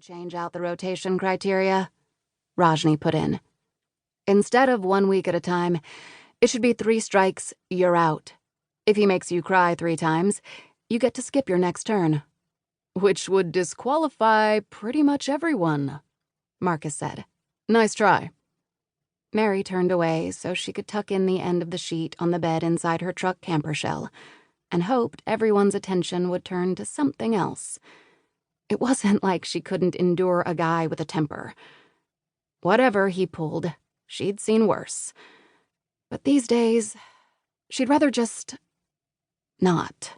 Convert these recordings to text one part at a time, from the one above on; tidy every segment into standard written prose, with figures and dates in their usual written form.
change out the rotation criteria, Rajni put in. Instead of 1 week at a time, it should be 3 strikes, you're out. If he makes you cry 3 times, you get to skip your next turn. Which would disqualify pretty much everyone, Marcus said. Nice try. Mary turned away so she could tuck in the end of the sheet on the bed inside her truck camper shell, and hoped everyone's attention would turn to something else. It wasn't like she couldn't endure a guy with a temper. Whatever he pulled, she'd seen worse. But these days, she'd rather just not.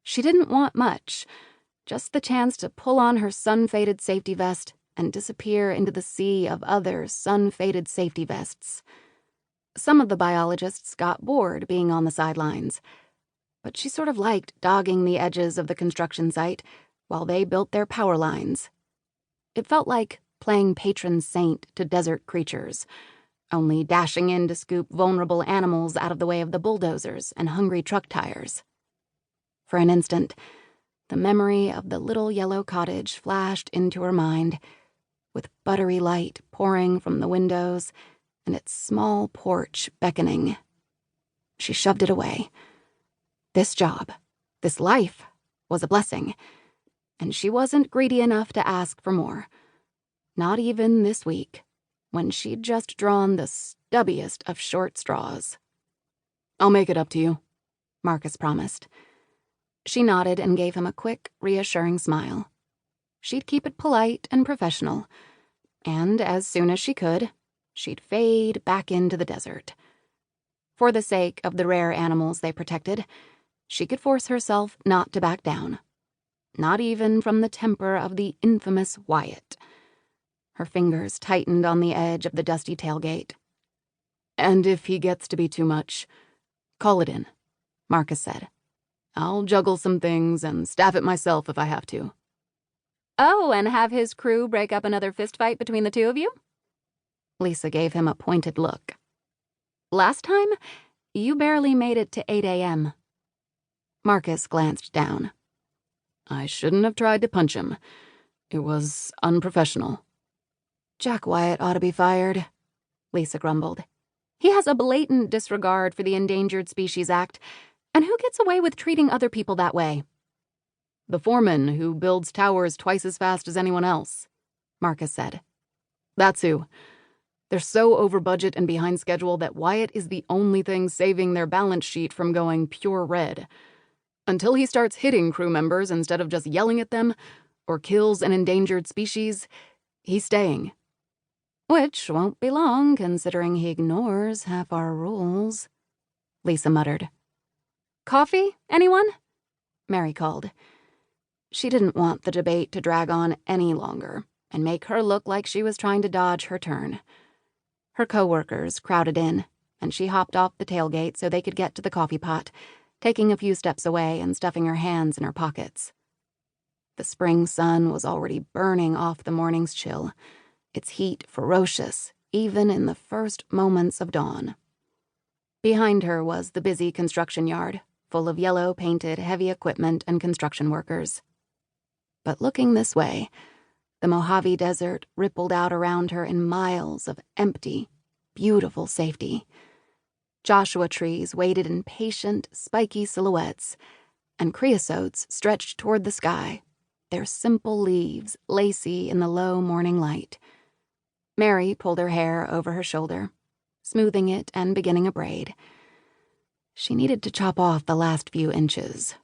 She didn't want much, just the chance to pull on her sun-faded safety vest and disappear into the sea of other sun-faded safety vests. Some of the biologists got bored being on the sidelines, but she sort of liked dogging the edges of the construction site while they built their power lines. It felt like playing patron saint to desert creatures, only dashing in to scoop vulnerable animals out of the way of the bulldozers and hungry truck tires. For an instant, the memory of the little yellow cottage flashed into her mind, with buttery light pouring from the windows and its small porch beckoning. She shoved it away. This job, this life, was a blessing, and she wasn't greedy enough to ask for more. Not even this week, when she'd just drawn the stubbiest of short straws. I'll make it up to you, Marcus promised. She nodded and gave him a quick, reassuring smile. She'd keep it polite and professional, and as soon as she could, she'd fade back into the desert. For the sake of the rare animals they protected, she could force herself not to back down. Not even from the temper of the infamous Wyatt. Her fingers tightened on the edge of the dusty tailgate. And if he gets to be too much, call it in, Marcus said. I'll juggle some things and staff it myself if I have to. Oh, and have his crew break up another fistfight between the two of you? Lisa gave him a pointed look. Last time, you barely made it to 8 a.m. Marcus glanced down. I shouldn't have tried to punch him. It was unprofessional. Jack Wyatt ought to be fired, Lisa grumbled. He has a blatant disregard for the Endangered Species Act, and who gets away with treating other people that way? The foreman who builds towers twice as fast as anyone else, Marcus said. That's who. They're so over budget and behind schedule that Wyatt is the only thing saving their balance sheet from going pure red. Until he starts hitting crew members instead of just yelling at them, or kills an endangered species, he's staying. Which won't be long, considering he ignores half our rules, Lisa muttered. Coffee, anyone? Mary called. She didn't want the debate to drag on any longer and make her look like she was trying to dodge her turn. Her co-workers crowded in, and she hopped off the tailgate so they could get to the coffee pot, taking a few steps away and stuffing her hands in her pockets. The spring sun was already burning off the morning's chill, its heat ferocious even in the first moments of dawn. Behind her was the busy construction yard, full of yellow-painted heavy equipment and construction workers. But looking this way, the Mojave Desert rippled out around her in miles of empty, beautiful safety. Joshua trees waited in patient, spiky silhouettes, and creosotes stretched toward the sky, their simple leaves lacy in the low morning light. Mary pulled her hair over her shoulder, smoothing it and beginning a braid. She needed to chop off the last few inches.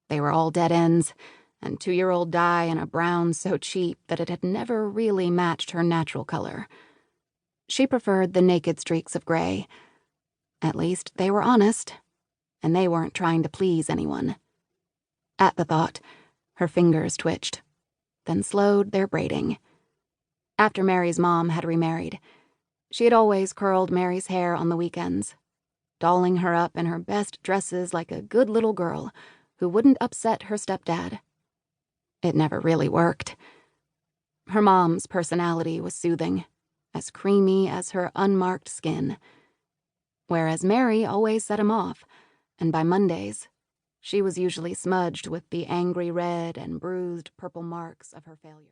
They were all dead ends, and 2-year-old dye in a brown so cheap that it had never really matched her natural color. She preferred the naked streaks of gray. At least they were honest, and they weren't trying to please anyone. At the thought, her fingers twitched, then slowed their braiding. After Mary's mom had remarried, she had always curled Mary's hair on the weekends, dolling her up in her best dresses like a good little girl who wouldn't upset her stepdad. It never really worked. Her mom's personality was soothing, as creamy as her unmarked skin, whereas Mary always set him off, and by Mondays, she was usually smudged with the angry red and bruised purple marks of her failure.